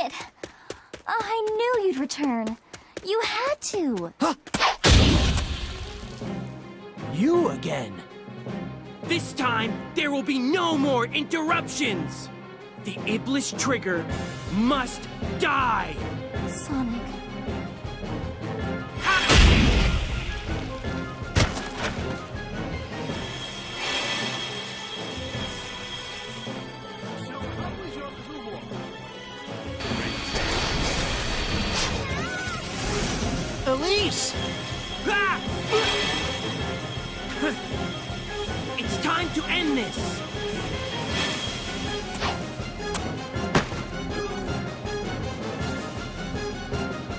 it! Oh, I knew you'd return. You had to. Huh? You again. This time, there will be no more interruptions! The Iblis Trigger must die! Sonic. Elise! Ah! It's time to end this!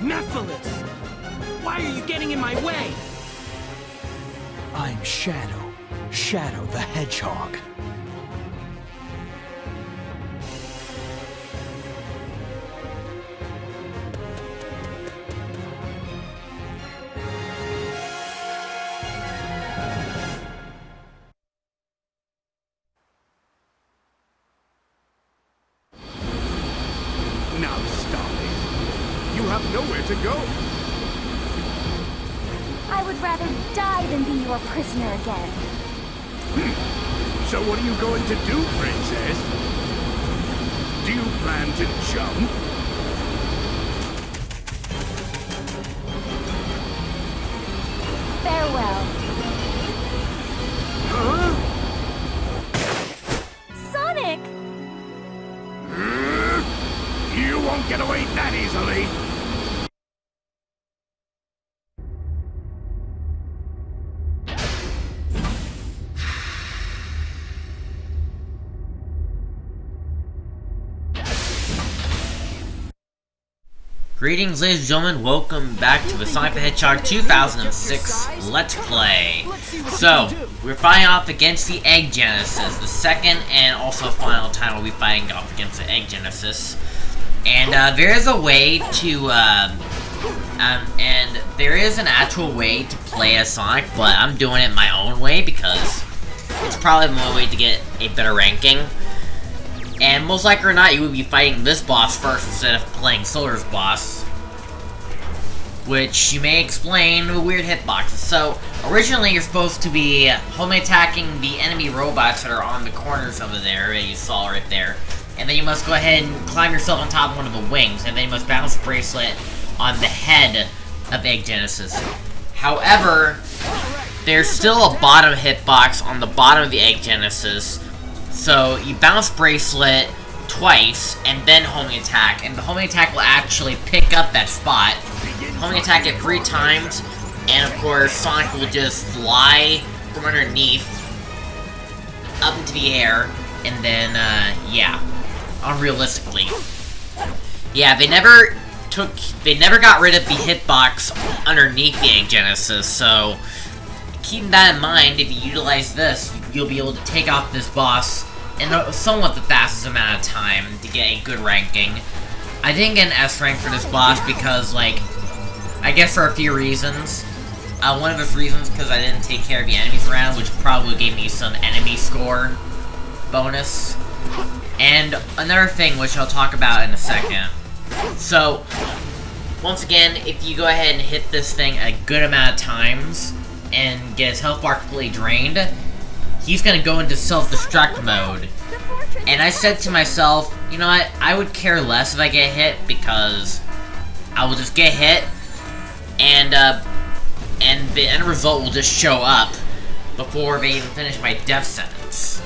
Nephilis! Why are you getting in my way? I'm Shadow. Shadow the Hedgehog. Now stop it. You have nowhere to go. I would rather die than be your prisoner again. So what are you going to do, Princess? Do you plan to jump? Farewell. Huh? Sonic! You won't get away that easily. Greetings, ladies and gentlemen, welcome back to the Sonic the Hedgehog 2006 Let's Play. So, we're fighting off against the Egg Genesis, the second and also final time we'll be fighting off against the Egg Genesis. And there is a way to, and there is an actual way to play as Sonic, but I'm doing it my own way because it's probably the only way to get a better ranking. And most likely or not, you would be fighting this boss first instead of playing Solar's boss. Which you may explain the weird hitboxes. So, originally you're supposed to be homing attacking the enemy robots that are on the corners over there, that you saw right there. And then you must go ahead and climb yourself on top of one of the wings, and then you must bounce bracelet on the head of Egg Genesis. However, there's still a bottom hitbox on the bottom of the Egg Genesis. So, you bounce bracelet twice, and then homing attack, and the homing attack will actually pick up that spot. Homing attack it 3 times, and of course, Sonic will just fly from underneath up into the air, and then, yeah, unrealistically. Yeah, they never got rid of the hitbox underneath the Egg Genesis, so keep that in mind. If you utilize this, you'll be able to take off this boss in somewhat the fastest amount of time to get a good ranking. I didn't get an S rank for this boss because, like, I guess for a few reasons. One of those reasons because I didn't take care of the enemies around, which probably gave me some enemy score bonus. And another thing, which I'll talk about in a second. So, once again, if you go ahead and hit this thing a good amount of times and get his health bar completely drained, he's gonna go into self-destruct mode. And I said to myself, you know what, I would care less if I get hit, because I will just get hit, and the end result will just show up before they even finish my death sentence.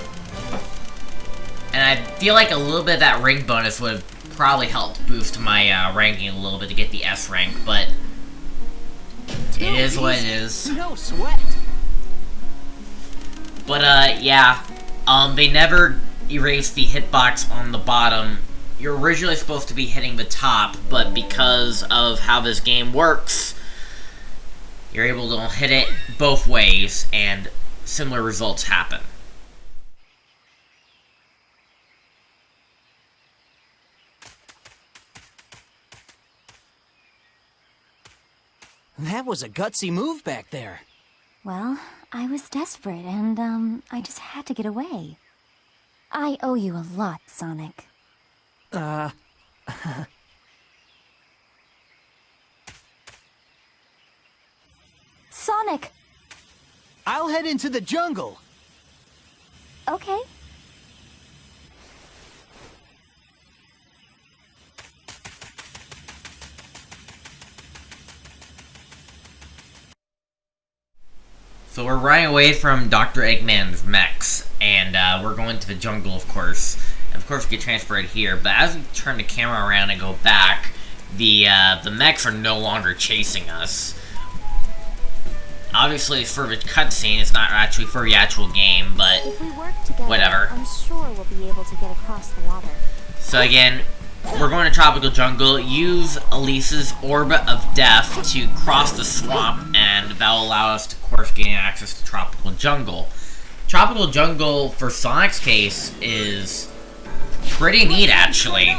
And I feel like a little bit of that rank bonus would have probably helped boost my ranking a little bit to get the S rank, but it is what it is. No sweat. But, yeah, they never erased the hitbox on the bottom. You're originally supposed to be hitting the top, but because of how this game works, you're able to hit it both ways, and similar results happen. That was a gutsy move back there. Well, I was desperate, and, I just had to get away. I owe you a lot, Sonic. I'll head into the jungle. Okay. So we're running away from Dr. Eggman's mechs, and we're going to the jungle, of course. And of course, we get transported here. But as we turn the camera around and go back, the mechs are no longer chasing us. Obviously, it's for the cutscene. It's not actually for the actual game, but If we work together, whatever. I'm sure we'll be able to get across the water. So again, we're going to Tropical Jungle. Use Elise's Orb of Death to cross the swamp, and that will allow us to, of course, gain access to Tropical Jungle. Tropical Jungle, for Sonic's case, is pretty neat, actually.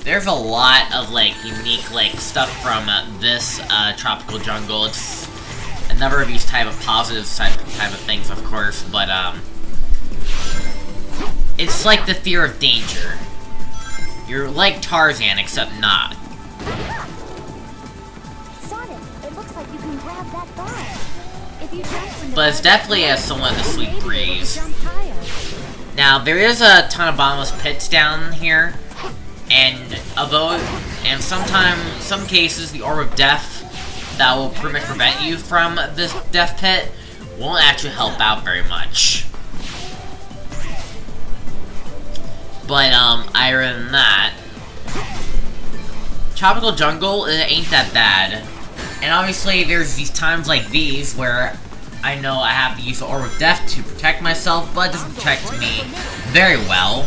There's a lot of, like, unique, like, stuff from this Tropical Jungle. It's a number of these type of positive type of things, of course, but, it's like the fear of danger. You're like Tarzan, except not. Sonic, it looks like you can grab that bar. If you jump from the But it's bar, definitely a somewhat of a sweet maybe breeze. you'll jump higher. Now, there is a ton of bottomless pits down here, and although, in some cases, the Orb of Death that will pretty much prevent you from this death pit won't actually help out very much. But, other than that, Tropical Jungle, it ain't that bad. And obviously, there's these times like these where I know I have to use the Orb of Death to protect myself, but it doesn't protect me very well.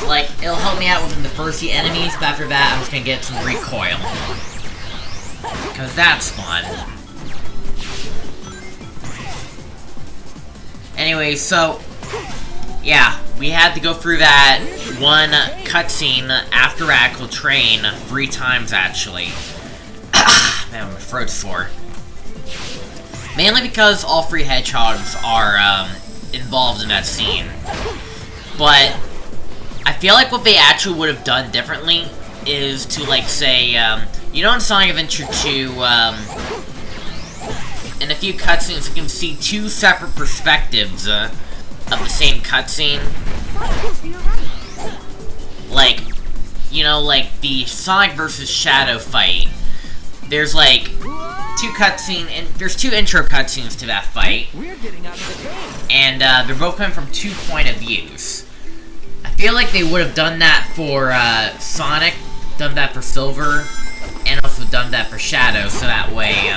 Like, it'll help me out within the first few enemies, but after that, I'm just gonna get some recoil. Because that's fun. Anyway, so, yeah, we had to go through that one cutscene after Radical Train 3 times, actually. Man, my throat's sore. Mainly because all 3 hedgehogs are, involved in that scene. But I feel like what they actually would have done differently is to, like, say, you know in Sonic Adventure 2, in a few cutscenes you can see 2 separate perspectives, of the same cutscene. Like, you know, like the Sonic vs. Shadow fight. There's like 2 cutscenes, and there's 2 intro cutscenes to that fight. We're getting out of the cave. And they're both coming from 2 point of views. I feel like they would have done that for Sonic, done that for Silver, and also done that for Shadow, so that way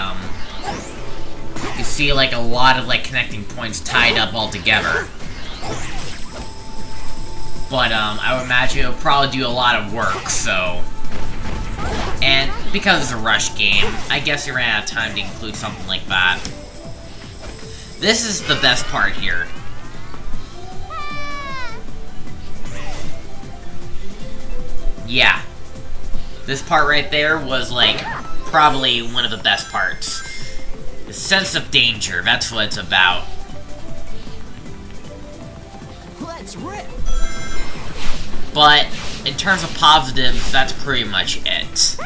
you see like a lot of like connecting points tied up all together. But I would imagine it'll probably do a lot of work, so. And because it's a rush game, I guess you ran out of time to include something like that. This is the best part here. Yeah. This part right there was, like, probably one of the best parts. The sense of danger, that's what it's about. Let's rip. But, in terms of positives, that's pretty much it.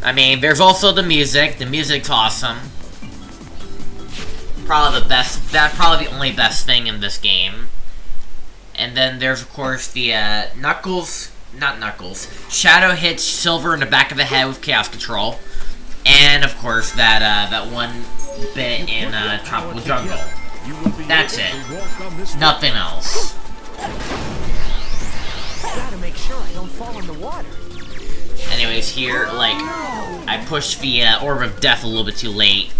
I mean, there's also the music. The music's awesome. Probably the best, that's probably the only best thing in this game. And then there's, of course, the, Shadow hits Silver in the back of the head with Chaos Control. And, of course, that one bit in, Tropical Jungle. That's it. Nothing else. Gotta make sure I don't fall in the water. Anyways, here, like, I pushed the, Orb of Death a little bit too late.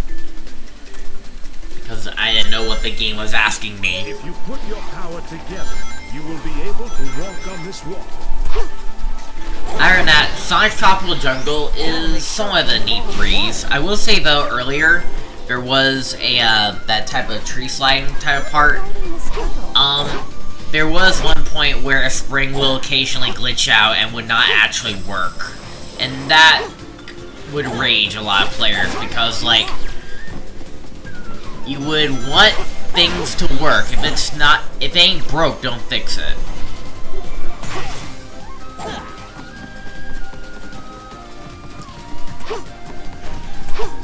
Because I didn't know what the game was asking me. If you put your power together, you will be able to walk on this water. Other than that, Sonic's Tropical Jungle is somewhat of a neat breeze. I will say, though, earlier, there was a, that type of tree sliding type of part. There was one point where a spring will occasionally glitch out and would not actually work. And that would rage a lot of players, because, like, you would want things to work. If it ain't broke, don't fix it.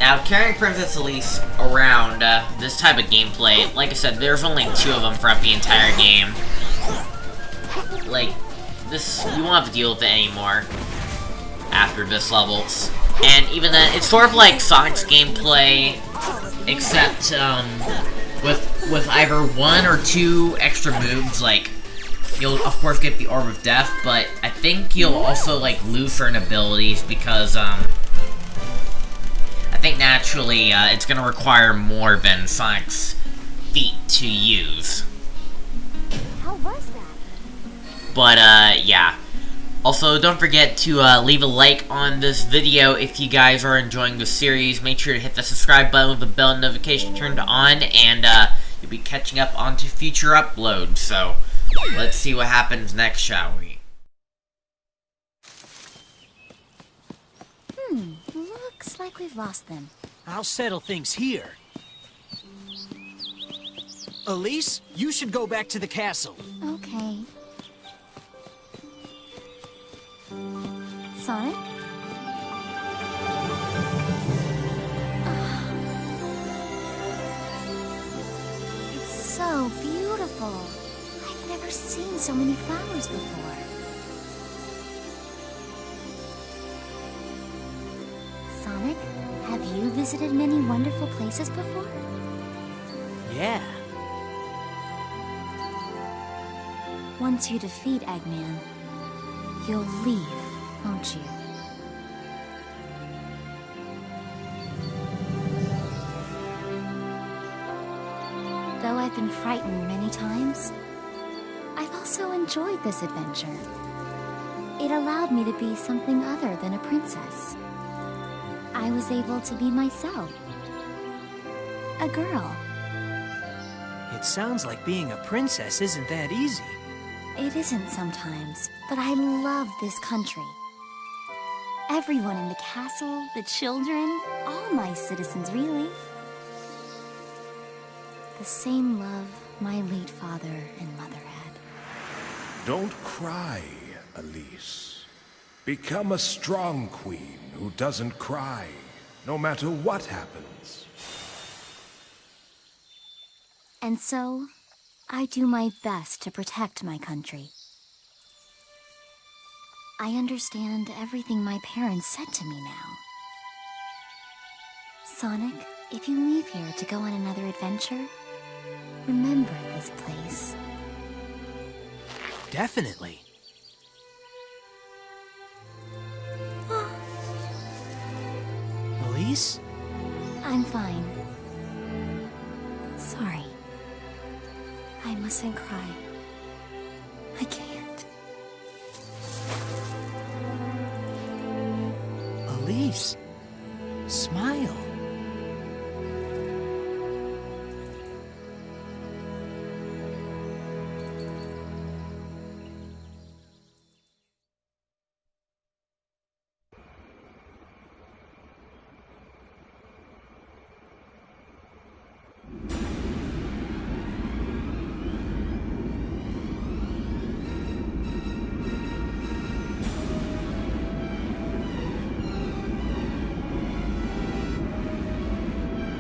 Now, carrying Princess Elise around this type of gameplay, like I said, there's only 2 of them throughout the entire game. Like, this, you won't have to deal with it anymore after this levels. And even then, it's sort of like Sonic's gameplay, except with either 1 or 2 extra moves. Like, you'll of course get the Orb of Death, but I think you'll also like lose certain abilities because I think naturally it's gonna require more than Sonic's feet to use. How was that? But yeah. Also, don't forget to leave a like on this video if you guys are enjoying the series. Make sure to hit the subscribe button with the bell notification turned on, and you'll be catching up onto future uploads. So, let's see what happens next, shall we? Looks like we've lost them. I'll settle things here. Elise, you should go back to the castle. Okay. Sonic? It's so beautiful. I've never seen so many flowers before. Sonic, have you visited many wonderful places before? Yeah. Once you defeat Eggman, you'll leave, won't you? Though I've been frightened many times, I've also enjoyed this adventure. It allowed me to be something other than a princess. I was able to be myself. A girl. It sounds like being a princess isn't that easy. It isn't sometimes, but I love this country. Everyone in the castle, the children, all my citizens, really. The same love my late father and mother had. Don't cry, Elise. Become a strong queen who doesn't cry, no matter what happens. And so, I do my best to protect my country. I understand everything my parents said to me now. Sonic, if you leave here to go on another adventure, remember this place. Definitely. Elise? I'm fine. Sorry. I mustn't cry. I can't. Elise, smile.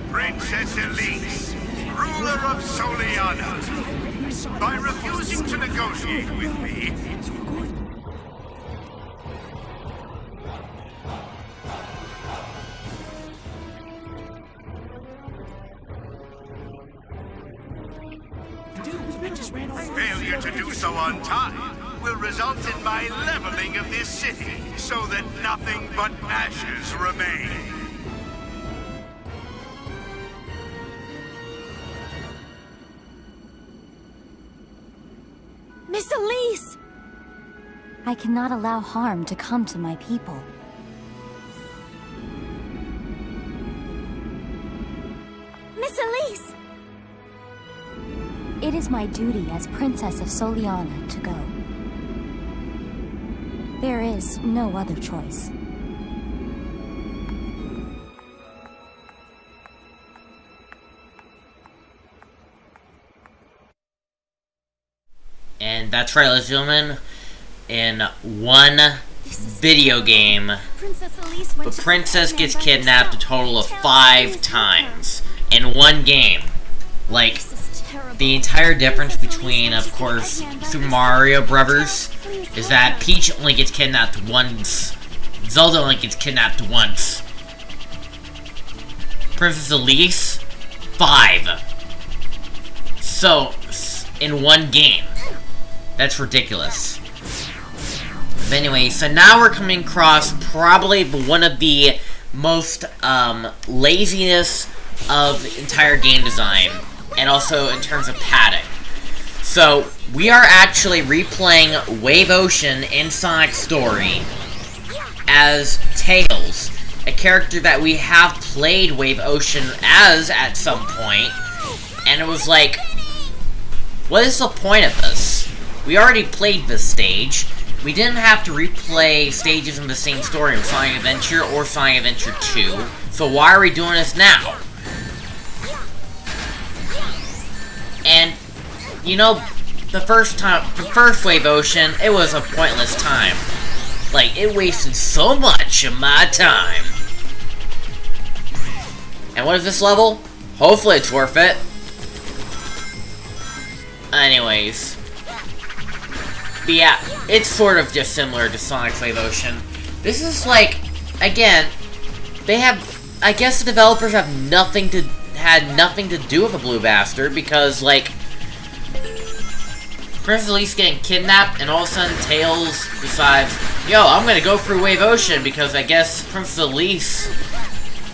Princess Elise, ruler of Soliana. By refusing to negotiate with me, failure to do so on time will result in my leveling of this city so that nothing but ashes remain. Miss Elise! I cannot allow harm to come to my people. Miss Elise! It is my duty as Princess of Soliana to go. There is no other choice. And that's right, ladies and gentlemen. In one video game, but Princess gets kidnapped a total of 5 times in one game. Like, the entire difference between, of course, Super Mario Brothers is that Peach only gets kidnapped once, Zelda only gets kidnapped once. Princess Elise, 5. So, in one game. That's ridiculous. But anyway, so now we're coming across probably one of the most laziness of the entire game design, and also in terms of padding. So, we are actually replaying Wave Ocean in Sonic's story as Tails, a character that we have played Wave Ocean as at some point, and it was like, what is the point of this? We already played this stage. We didn't have to replay stages in the same story in Sonic Adventure or Sonic Adventure 2, so why are we doing this now? And, you know, the first Wave Ocean, it was a pointless time. Like, it wasted so much of my time. And what is this level? Hopefully it's worth it. Anyways. But yeah, it's sort of just similar to Sonic's Wave Ocean. This is like, again, they have, I guess the developers have had nothing to do with the Blue Bastard, because, like, Princess Elise getting kidnapped, and all of a sudden Tails decides, yo, I'm gonna go through Wave Ocean, because I guess Princess Elise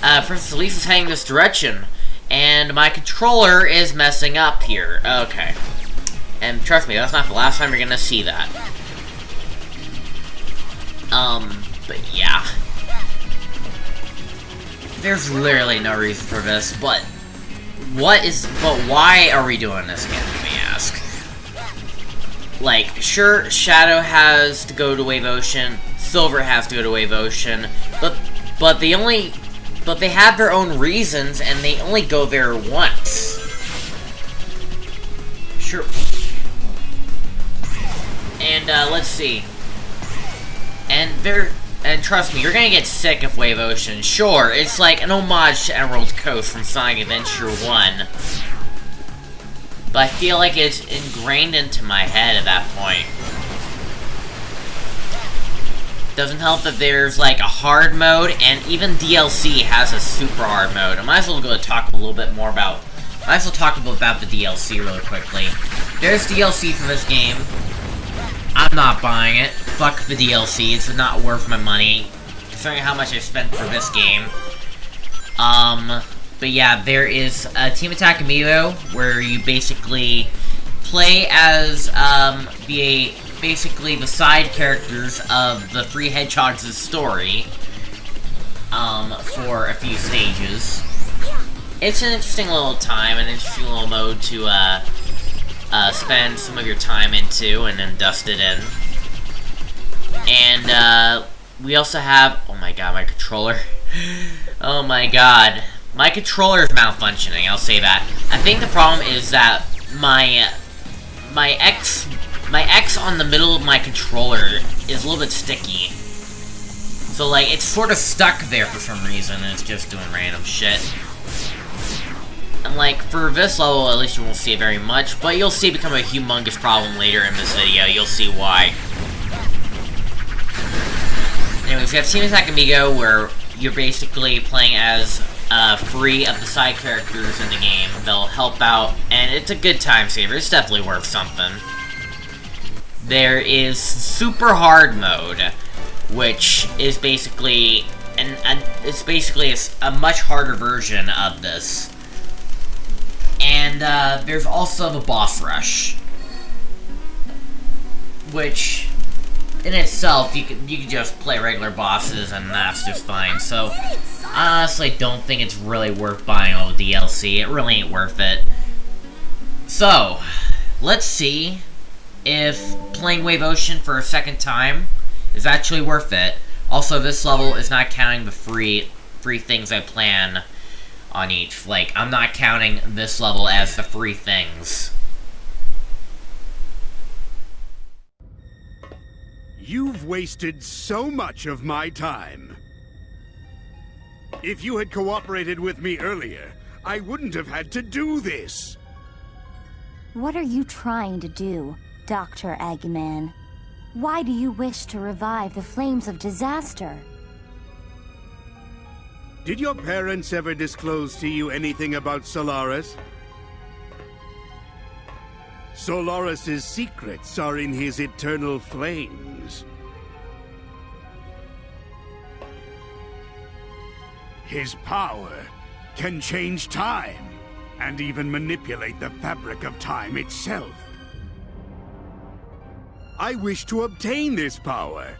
is heading this direction, and my controller is messing up here. Okay. And trust me, that's not the last time you're gonna see that. But yeah. There's literally no reason for this, but why are we doing this again, you may ask? Like, sure, Shadow has to go to Wave Ocean, Silver has to go to Wave Ocean, but they have their own reasons, and they only go there once. Sure. And, let's see. And trust me, you're gonna get sick of Wave Ocean. Sure, it's like an homage to Emerald Coast from Sonic Adventure 1. But I feel like it's ingrained into my head at that point. Doesn't help that there's, like, a hard mode, and even DLC has a super hard mode. I might as well go talk a little bit more about... I might as well talk about the DLC really quickly. There's DLC for this game. I'm not buying it. Fuck the DLC. It's not worth my money, considering how much I spent for this game. But yeah, there is a Team Attack Amiibo, where you basically play as, basically the side characters of the 3 Hedgehogs' story, for a few stages. It's an interesting little time, an interesting little mode to, spend some of your time into, and then dust it in. And, we also have... Oh my god, my controller. Oh my god. My controller is malfunctioning, I'll say that. I think the problem is that my X on the middle of my controller is a little bit sticky. So, like, it's sort of stuck there for some reason, and it's just doing random shit. And, like, for this level, at least you won't see it very much, but you'll see it become a humongous problem later in this video. You'll see why. Anyways, we have Team Attack Amigo, where you're basically playing as 3 of the side characters in the game. They'll help out, and it's a good time saver. It's definitely worth something. There is Super Hard Mode, which is basically a much harder version of this. And there's also the Boss Rush, which in itself you can just play regular bosses and that's just fine. So I honestly don't think it's really worth buying all the DLC. It really ain't worth it. So let's see if playing Wave Ocean for a second time is actually worth it. Also, this level is not counting the free things I plan on each. Like, I'm not counting this level as the free things. You've wasted so much of my time. If you had cooperated with me earlier, I wouldn't have had to do this. What are you trying to do, Dr. Eggman? Why do you wish to revive the flames of disaster? Did your parents ever disclose to you anything about Solaris? Solaris's secrets are in his eternal flames. His power can change time, and even manipulate the fabric of time itself. I wish to obtain this power,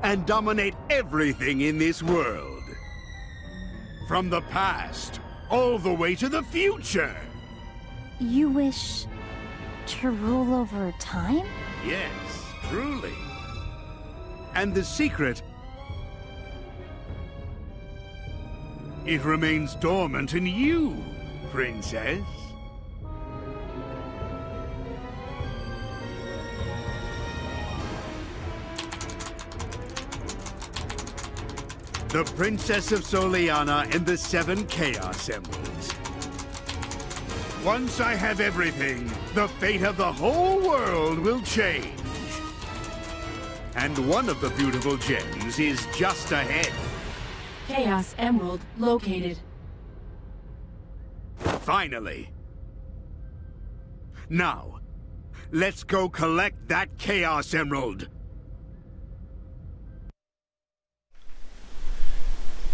and dominate everything in this world. From the past, all the way to the future. You wish to rule over time? Yes, truly. And the secret... it remains dormant in you, Princess. The Princess of Soleanna and the 7 Chaos Emeralds. Once I have everything, the fate of the whole world will change. And one of the beautiful gems is just ahead. Chaos Emerald located. Finally. Now, let's go collect that Chaos Emerald.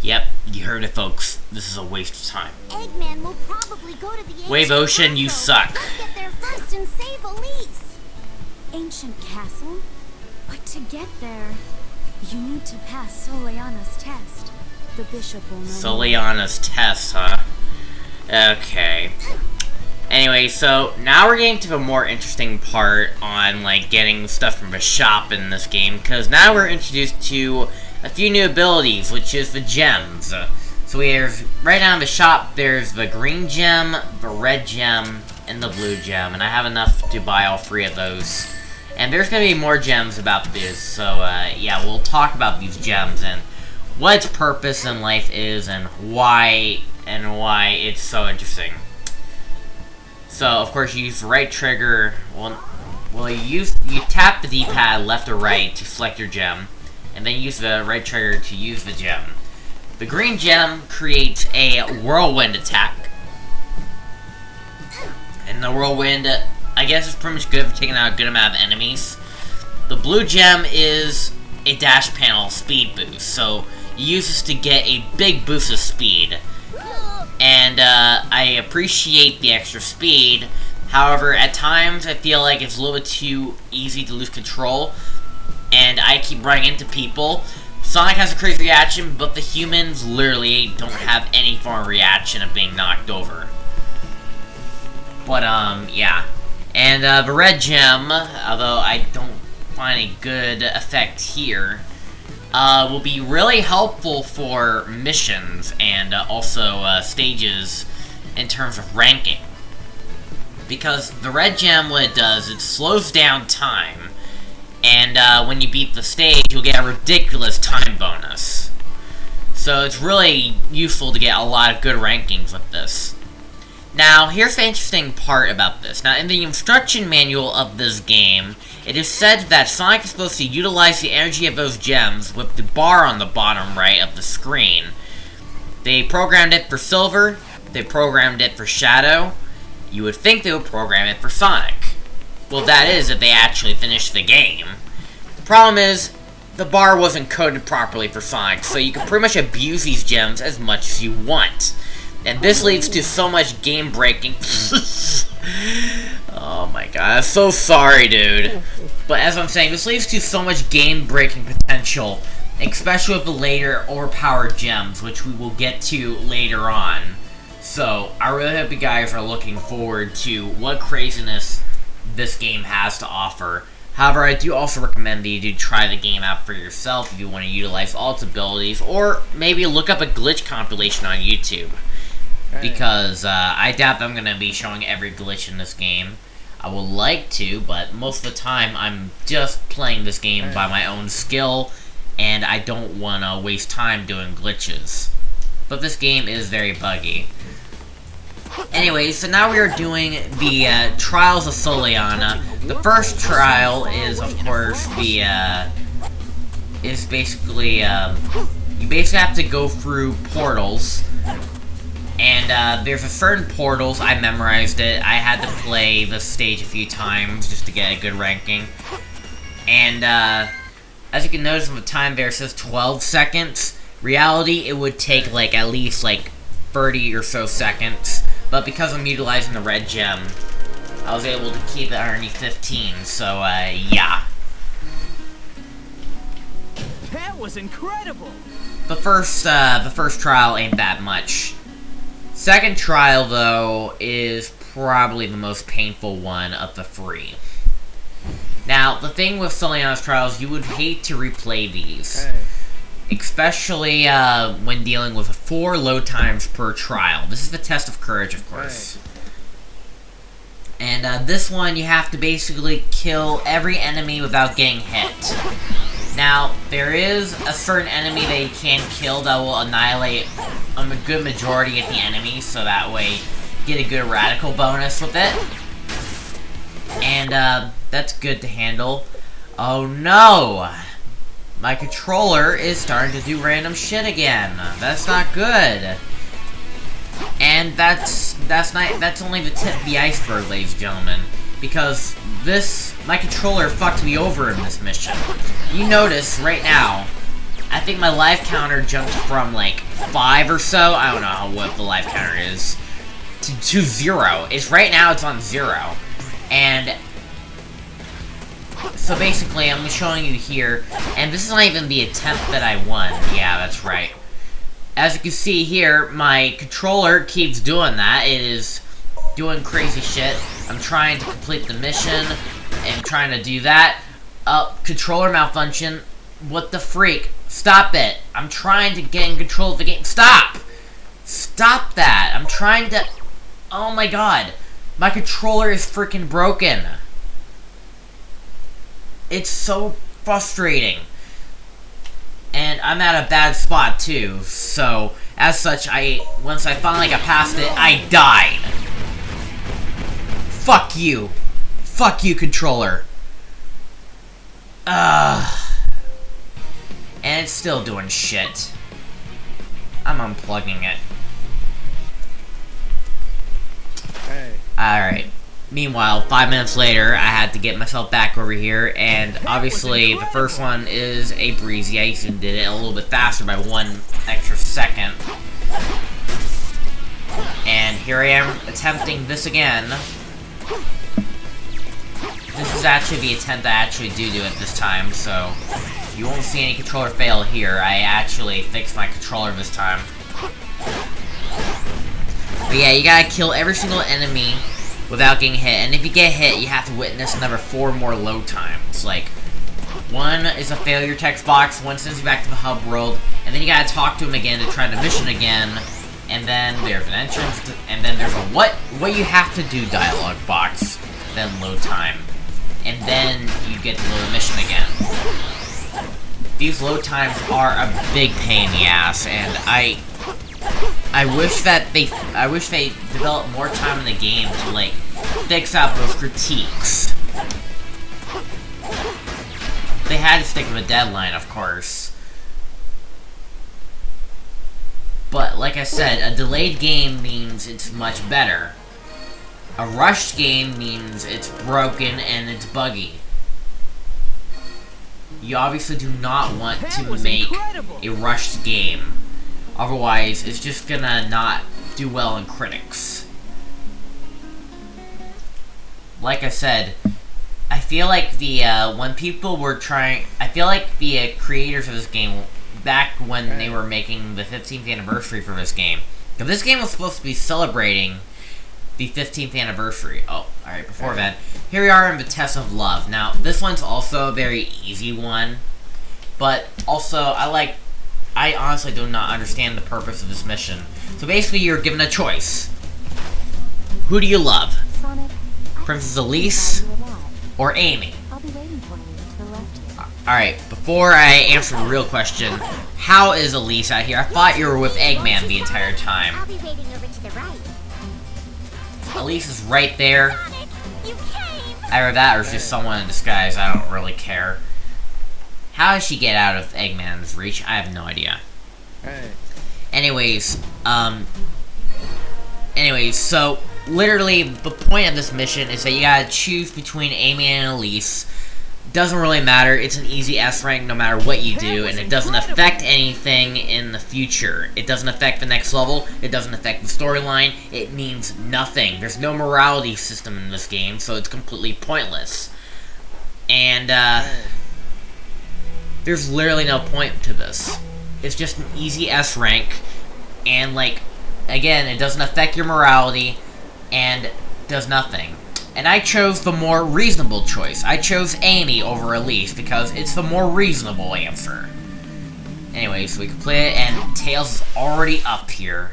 Yep, you heard it, folks. This is a waste of time. Eggman will probably go to the Wave Ocean, you suck. Let's get there first and save Elise. Ancient castle? But to get there, you need to pass Soleanna's test. The bishop will know. Soleanna's test, huh? Okay. Anyway, so now we're getting to a more interesting part on, like, getting stuff from a shop in this game, because now we're introduced to a few new abilities, which is the gems. So we have, right now in the shop, there's the green gem, the red gem, and the blue gem, and I have enough to buy all 3 of those. And there's gonna be more gems about this, so, yeah, we'll talk about these gems, and what its purpose in life is, and why it's so interesting. So, of course, you use the right trigger. Well, you tap the D-pad left or right to select your gem, and then use the right trigger to use the gem. The green gem creates a whirlwind attack. And the whirlwind, I guess, is pretty much good for taking out a good amount of enemies. The blue gem is a dash panel speed boost, so you use this to get a big boost of speed. And I appreciate the extra speed. However, at times I feel like it's a little bit too easy to lose control, and I keep running into people. Sonic has a crazy reaction, but the humans literally don't have any form of reaction of being knocked over. But, yeah. And the red gem, although I don't find a good effect here, will be really helpful for missions and also stages in terms of ranking. Because the red gem, what it does, it slows down time, and when you beat the stage, you'll get a ridiculous time bonus. So it's really useful to get a lot of good rankings with this. Now, here's the interesting part about this. Now, in the instruction manual of this game, it is said that Sonic is supposed to utilize the energy of those gems with the bar on the bottom right of the screen. They programmed it for Silver, they programmed it for Shadow. You would think they would program it for Sonic. Well, that is if they actually finish the game. The problem is, the bar wasn't coded properly for Sonic, so you can pretty much abuse these gems as much as you want. And this leads to so much game breaking. Oh my god, I'm so sorry, dude. But as I'm saying, this leads to so much game breaking potential, especially with the later overpowered gems, which we will get to later on. So, I really hope you guys are looking forward to what craziness this game has to offer. However, I do also recommend that you do try the game out for yourself if you want to utilize all its abilities, or maybe look up a glitch compilation on YouTube. Because I doubt that I'm going to be showing every glitch in this game. I would like to, but most of the time I'm just playing this game by my own skill, and I don't want to waste time doing glitches. But this game is very buggy. Anyway, so now we are doing the Trials of Soleanna. The first trial is, of course, you basically have to go through portals. And there's a certain portals, I memorized it. I had to play the stage a few times just to get a good ranking. And as you can notice on the time there, it says 12 seconds. Reality, it would take like at least like 30 or so seconds. But because I'm utilizing the red gem, I was able to keep it underneath 15. So yeah. That was incredible. The first trial ain't that much. Second trial, though, is probably the most painful one of the three. Now, the thing with Soleanna's trials, you would hate to replay these. Especially when dealing with 4 load times per trial. This is the test of courage, of course. And this one, you have to basically kill every enemy without getting hit. Now, there is a certain enemy that you can kill that will annihilate a good majority of the enemies, so that way you get a good radical bonus with it. And that's good to handle. Oh no! My controller is starting to do random shit again. That's not good. And that's only the tip of the iceberg, ladies and gentlemen. Because my controller fucked me over in this mission. You notice right now, I think my life counter jumped from like 5 or so, I don't know what the life counter is, to 0. Right now it's on 0. And so basically I'm showing you here, and this is not even the attempt that I won. Yeah, that's right. As you can see here, my controller keeps doing that. It is doing crazy shit. I'm trying to complete the mission, and trying to do that. Controller malfunction. What the freak? Stop it. I'm trying to get in control of the game. Stop! Stop that. I'm trying to... Oh my god. My controller is freaking broken. It's so frustrating. And I'm at a bad spot too, so as such, once I finally got past it, I died. Fuck you. Fuck you, controller. And it's still doing shit. I'm unplugging it. Alright. Meanwhile, 5 minutes later, I had to get myself back over here, and obviously the first one is a breezy. I even did it a little bit faster by 1 extra second. And here I am attempting this again. This is actually the attempt I actually do it this time, so you won't see any controller fail here. I actually fixed my controller this time. But yeah, you gotta kill every single enemy without getting hit, and if you get hit, you have to witness another 4 more load times. Like, 1 is a failure text box, 1 sends you back to the hub world, and then you gotta talk to him again to try the mission again, and then there's an entrance, and then there's a what you have to do dialogue box, then load time, and then you get to the mission again. These load times are a big pain in the ass, and I wish they developed more time in the game to, like, fix out those critiques. They had to stick with a deadline, of course. But, like I said, a delayed game means it's much better. A rushed game means it's broken and it's buggy. You obviously do not want to make a rushed game. Otherwise, it's just gonna not do well in critics. Like I said, I feel like when people were trying... I feel like the creators of this game, back when they were making the 15th anniversary for this game, because this game was supposed to be celebrating the 15th anniversary. Oh, alright, before that, here we are in the Test of Love. Now, this one's also a very easy one, but also, I honestly do not understand the purpose of this mission. So basically, you're given a choice. Who do you love? Sonic, I Princess Elise or Amy? I'll be waiting for you to the left here. Alright, before I answer the real question, how is Elise out here? I thought you were with Eggman the entire time. I'll be waiting over to the right. Elise is right there. Sonic, you came! Either that or it's just someone in disguise, I don't really care. How does she get out of Eggman's reach? I have no idea. Anyways, so literally the point of this mission is that you gotta choose between Amy and Elise. Doesn't really matter, it's an easy S rank no matter what you do, and it doesn't affect anything in the future. It doesn't affect the next level, it doesn't affect the storyline, it means nothing. There's no morality system in this game, so it's completely pointless. And, there's literally no point to this. It's just an easy S rank, and like, again, it doesn't affect your morality, and does nothing. And I chose the more reasonable choice. I chose Amy over Elise because it's the more reasonable answer. Anyway, so we can play it, and Tails is already up here.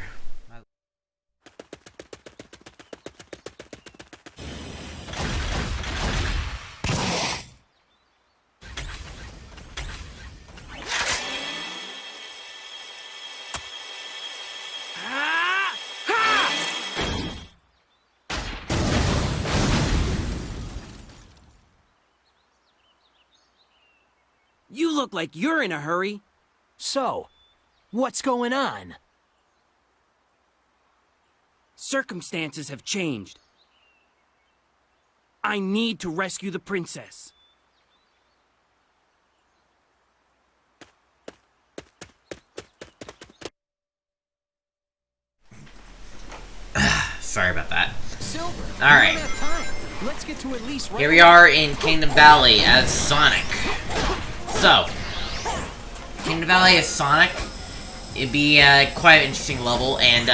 You look like you're in a hurry. So, what's going on? Circumstances have changed. I need to rescue the princess. Sorry about that. Silver, Alright. we don't have time. Let's get to at least right Here we are in Kingdom Valley as Sonic. So, Kingdom Valley as Sonic, it'd be quite an interesting level, and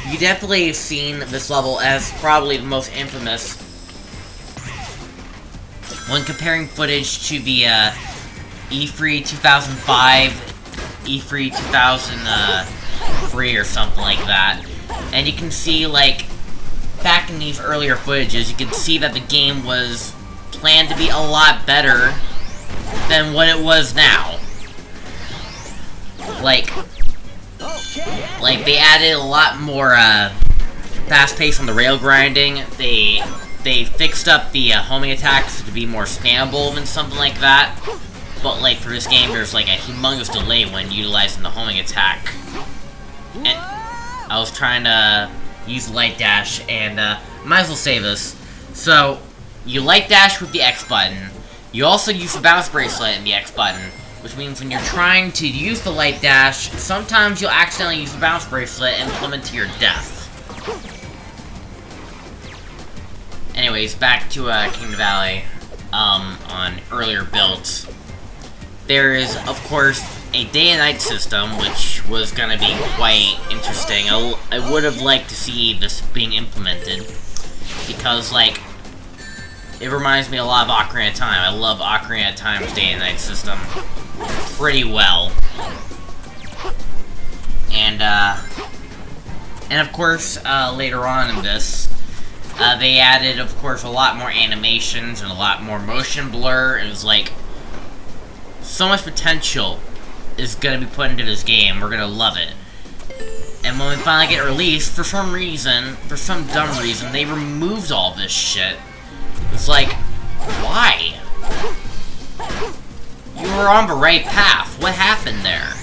you definitely have seen this level as probably the most infamous when comparing footage to the E3 2005, E3 2003 or something like that. And you can see, like, back in these earlier footages, you can see that the game was planned to be a lot better than what it was now. Like, they added a lot more, fast pace on the rail grinding. They fixed up the, homing attacks to be more spammable than something like that. But, like, for this game, there's, like, a humongous delay when utilizing the homing attack. And I was trying to use light dash, and, might as well say this. So, you light dash with the X button. You also use the bounce bracelet in the X button, which means when you're trying to use the light dash, sometimes you'll accidentally use the bounce bracelet and plummet to your death. Anyways, back to Kingdom Valley, on earlier builds. There is, of course, a day and night system, which was gonna be quite interesting. I would have liked to see this being implemented, because, like, it reminds me a lot of Ocarina of Time. I love Ocarina of Time's day and night system pretty well. And of course, later on in this, they added, of course, a lot more animations and a lot more motion blur. It was like, so much potential is gonna be put into this game. We're gonna love it. And when we finally get released, for some reason, for some dumb reason, they removed all this shit. It's like, why? You were on the right path. What happened there?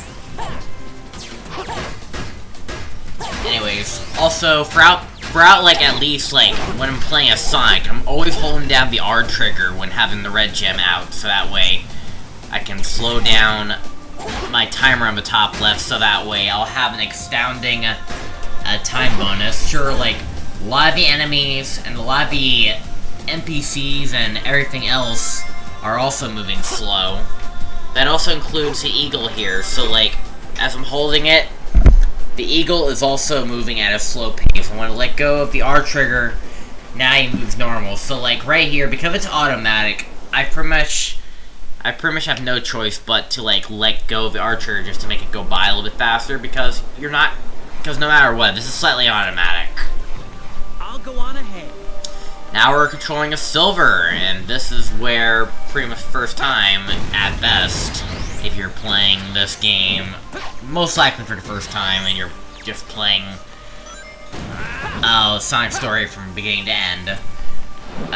Anyways, also, throughout like, at least, like, when I'm playing as Sonic, I'm always holding down the R trigger when having the red gem out, so that way I can slow down my timer on the top left, so that way I'll have an astounding time bonus. Sure, like, a lot of the enemies and a lot of the NPCs and everything else are also moving slow. That also includes the eagle here, so, like, as I'm holding it, the eagle is also moving at a slow pace. I want to let go of the R trigger, now he moves normal. So, like, right here, because it's automatic, I pretty much have no choice but to, like, let go of the R trigger just to make it go by a little bit faster, because no matter what, this is slightly automatic. I'll go on ahead. Now we're controlling a Silver, and this is where, pretty much first time, at best, if you're playing this game, most likely for the first time, and you're just playing Sonic Story from beginning to end.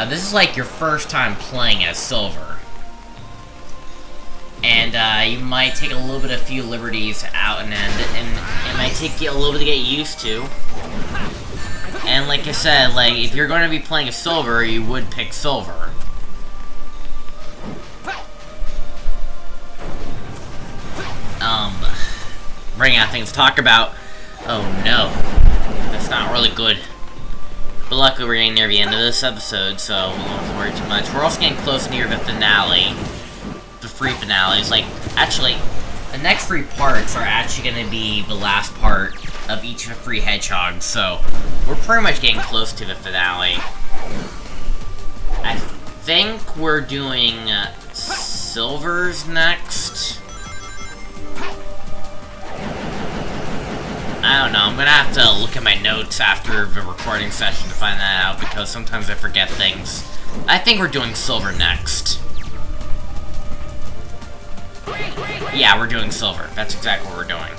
This is like your first time playing as Silver. And you might take a little bit of few liberties out and end, and it might take you a little bit to get used to. And like I said, like, if you're going to be playing a Silver, you would pick Silver. Running out of things to talk about. Oh no. That's not really good. But luckily we're getting near the end of this episode, so we won't have to worry too much. We're also getting close near the finale. The free finales. Like, actually, the next 3 parts are actually going to be the last part of each of the 3 Hedgehogs, so we're pretty much getting close to the finale. I think we're doing Silvers next. I don't know, I'm gonna have to look at my notes after the recording session to find that out, because sometimes I forget things. I think we're doing Silver next. Yeah, we're doing Silver. That's exactly what we're doing.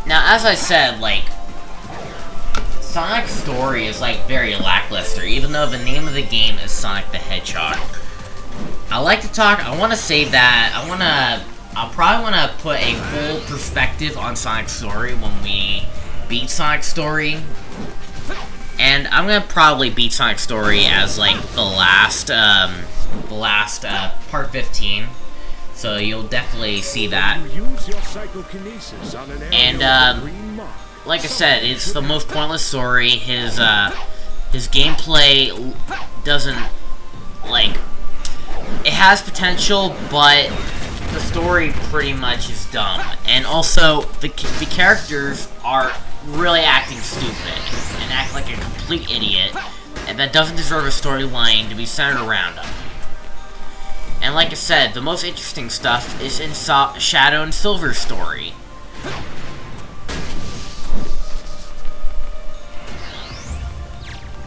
Now, as I said, like, Sonic's story is, like, very lackluster, even though the name of the game is Sonic the Hedgehog. I like to talk, I want to say that, I'll probably want to put a full perspective on Sonic's story when we beat Sonic's story. And I'm going to probably beat Sonic's story as, like, the last part 15. So you'll definitely see that. And, like I said, it's the most pointless story. His gameplay doesn't, like, it has potential, but the story pretty much is dumb. And also, the characters are really acting stupid and act like a complete idiot, and that doesn't deserve a storyline to be centered around them. And like I said, the most interesting stuff is in Shadow and Silver's story.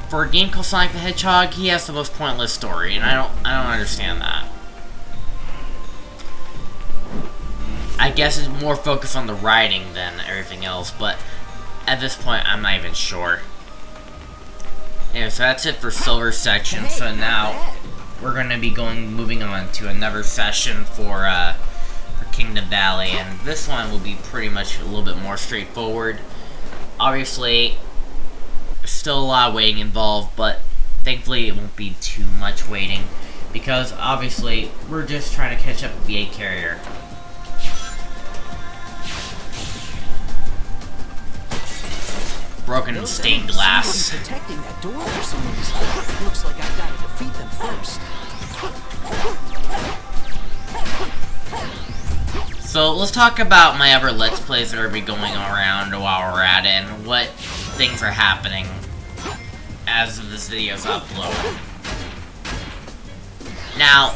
For a game called Sonic the Hedgehog, he has the most pointless story, and I don't understand that. I guess it's more focused on the writing than everything else, but at this point, I'm not even sure. Anyway, so that's it for Silver's section. So now we're going to be moving on to another session for Kingdom Valley, and this one will be pretty much a little bit more straightforward. Obviously, still a lot of waiting involved, but thankfully it won't be too much waiting, because obviously we're just trying to catch up with the 8 carrier. Broken and stained glass. Protecting that door for some reason. Looks like I've got to defeat them first. So let's talk about my other Let's Plays that are be going around while we're at it, and what things are happening as this video's uploaded. Now,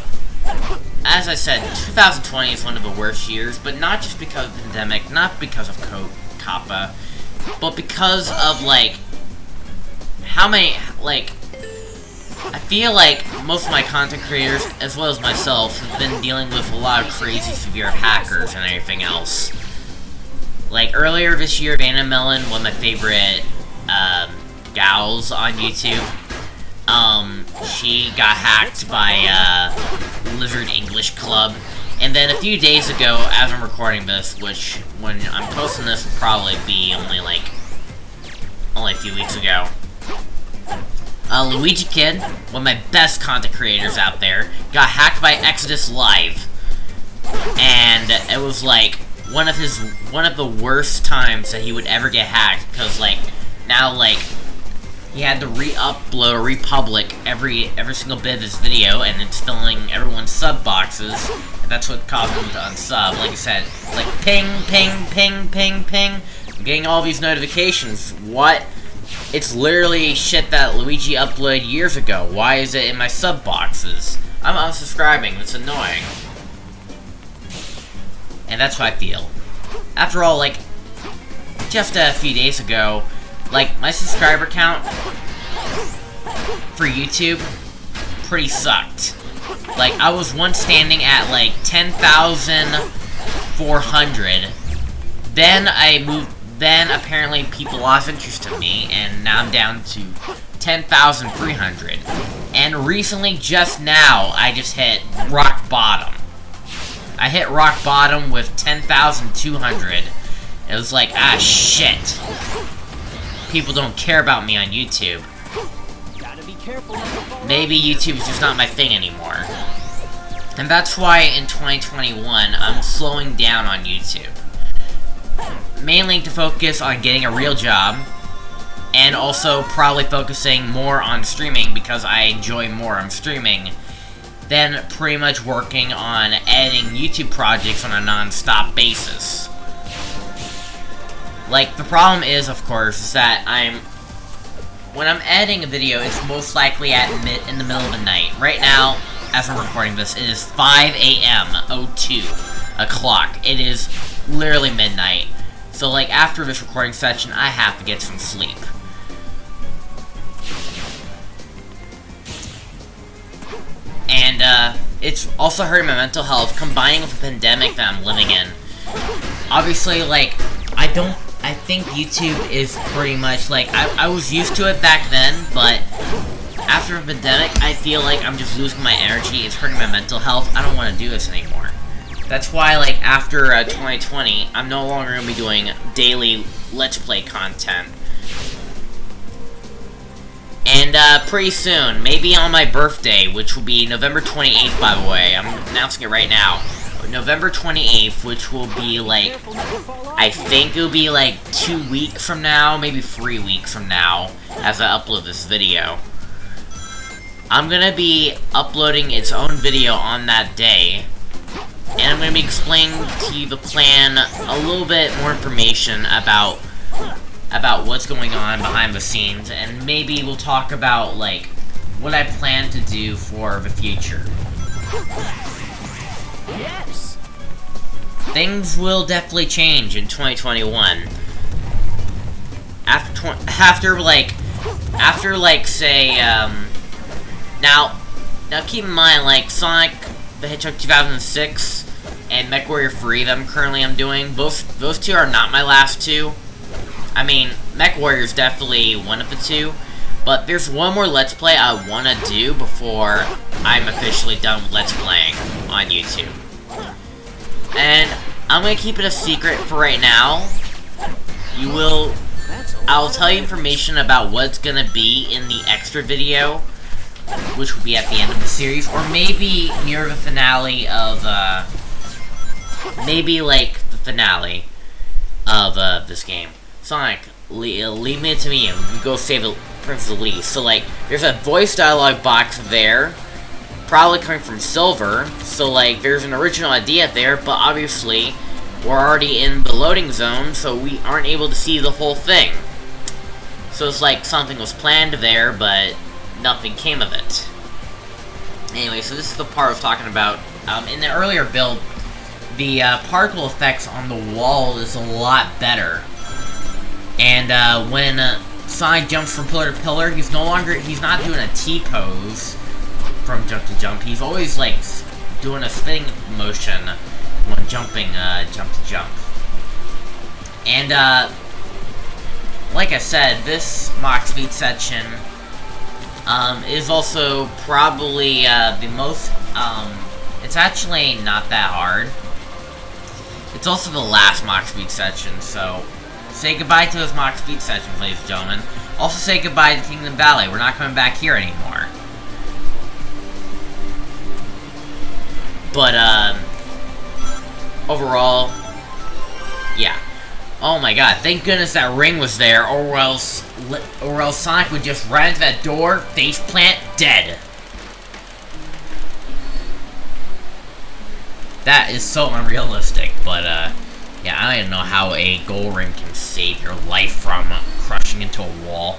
as I said, 2020 is one of the worst years, but not just because of the pandemic, not because of Kappa, but because of, like, how many, like, I feel like most of my content creators, as well as myself, have been dealing with a lot of crazy severe hackers and everything else. Like, earlier this year, Vanna Melon, one of my favorite, gals on YouTube, she got hacked by, Lizard English Club. And then a few days ago, as I'm recording this, which, when I'm posting this, will probably be only a few weeks ago, Luigi Kid, one of my best content creators out there, got hacked by Exodus Live. And it was, like, one of the worst times that he would ever get hacked, because, like, now, like, he had to re-upload or republic every single bit of his video, and it's filling everyone's sub boxes, and that's what caused him to unsub. Like I said, like, ping, ping, ping, ping, ping, I'm getting all these notifications. What? It's literally shit that Luigi uploaded years ago. Why is it in my sub boxes? I'm unsubscribing, that's annoying. And that's how I feel. After all, like, just a few days ago, Like, my subscriber count for YouTube pretty sucked. Like, I was once standing at, like, 10,400. Then apparently people lost interest in me, and now I'm down to 10,300. And recently, just now, I just hit rock bottom. I hit rock bottom with 10,200. It was like, ah, shit. People don't care about me on YouTube. Maybe YouTube is just not my thing anymore. And that's why in 2021, I'm slowing down on YouTube. Mainly to focus on getting a real job, and also probably focusing more on streaming because I enjoy more on streaming than pretty much working on editing YouTube projects on a non-stop basis. Like, the problem is, of course, is that when I'm editing a video, it's most likely in the middle of the night. Right now, as I'm recording this, it is 5 a.m. 02 o'clock. It is literally midnight. So, like, after this recording session, I have to get some sleep. And, it's also hurting my mental health, combining with the pandemic that I'm living in. Obviously, like, I think YouTube is pretty much, like, I was used to it back then, but after the pandemic, I feel like I'm just losing my energy. It's hurting my mental health. I don't want to do this anymore. That's why, like, after 2020, I'm no longer going to be doing daily Let's Play content. And, pretty soon, maybe on my birthday, which will be November 28th, by the way, I'm announcing it right now. November 28th, which will be, like, I think it'll be, like, 2 weeks from now, maybe 3 weeks from now, as I upload this video. I'm gonna be uploading its own video on that day, and I'm gonna be explaining to you the plan, a little bit more information about what's going on behind the scenes, and maybe we'll talk about, like, what I plan to do for the future. Yes! Things will definitely change in 2021. After say, now keep in mind, like, Sonic the Hedgehog 2006 and MechWarrior 3 that I'm doing, those two are not my last two. I mean, MechWarrior is definitely one of the two, but there's one more Let's Play I want to do before I'm officially done with Let's Playing on YouTube. And I'm going to keep it a secret for right now. I'll tell you information about what's going to be in the extra video, which will be at the end of the series, or maybe near the finale of, maybe, like, the finale of, this game. Sonic, leave me to me, and go save the Princess Elise. So, like, there's a voice dialogue box there, probably coming from Silver, so, like, there's an original idea there, but obviously, we're already in the loading zone, so we aren't able to see the whole thing. So it's like something was planned there, but nothing came of it. Anyway, so this is the part I was talking about. In the earlier build, the particle effects on the wall is a lot better. And when Sonic jumps from pillar to pillar, he's not doing a T-pose from jump to jump. He's always, like, doing a spinning motion when jumping jump to jump. And, like I said, this Mach Speed section is also probably the most, it's actually not that hard. It's also the last Mach Speed section, so say goodbye to those Mach Speed sections, ladies and gentlemen. Also say goodbye to Kingdom Valley. We're not coming back here anymore. But, overall, yeah. Oh my god, thank goodness that ring was there, or else Sonic would just run into that door, faceplant, dead. That is so unrealistic, but, yeah, I don't even know how a gold ring can save your life from crushing into a wall.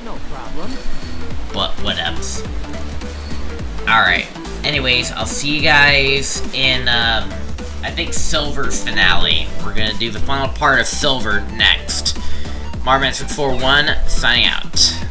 No problem. But, whatevs. Alright. Anyways, I'll see you guys in, I think Silver's finale. We're gonna do the final part of Silver next. mardiman641 signing out.